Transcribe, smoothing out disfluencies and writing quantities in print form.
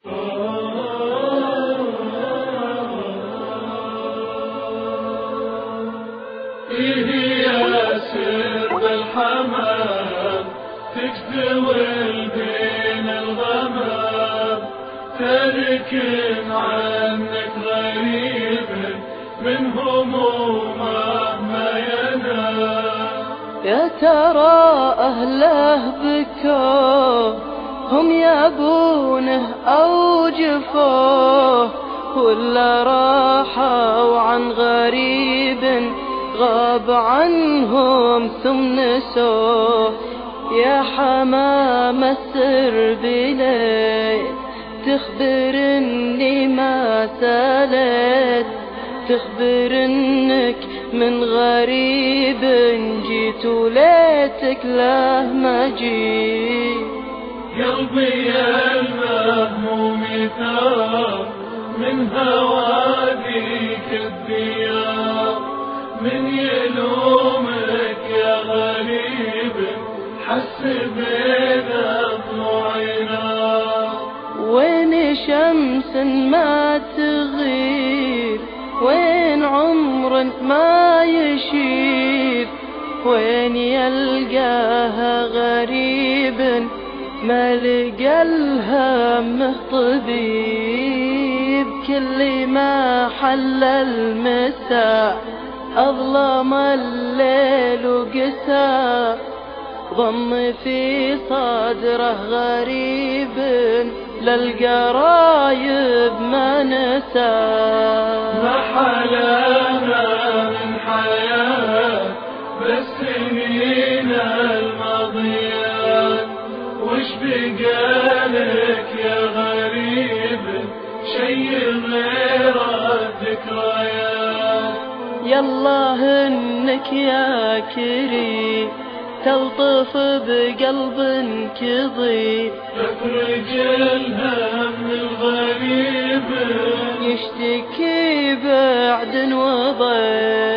فيه ياسر بالحمام تجتوي بين الغمام، تارك عنك غريب من همومه ما ينام. يا ترى أهله بكوه هم يبونه أو جفوه، ولا راحوا عن غريب غاب عنهم ثم نسوه. يا حمام السر بليل تخبر اني ما سالت، تخبر انك من غريب جيت وليتك له ما جيت. قلبي المهموم ثار من هواديك الديار، من يلومك يا غريب حس بذموعنا. وين شمس ما تغيب، وين عمر ما يشيب، وين يلقاها غريب ما لقى الهم طبيب. كل ما حل المساء أظلم الليل وقسى، ضم في صدره غريب للقرايب ما نسى. ما حلانا من حياة بالسنين الماضيات، وش بقالك يا غريب شي غير الذكريات. يالله انك يا كريم تلطف بقلب كضيب، تفرج الهم الغريب يشتكي بعد وضيق.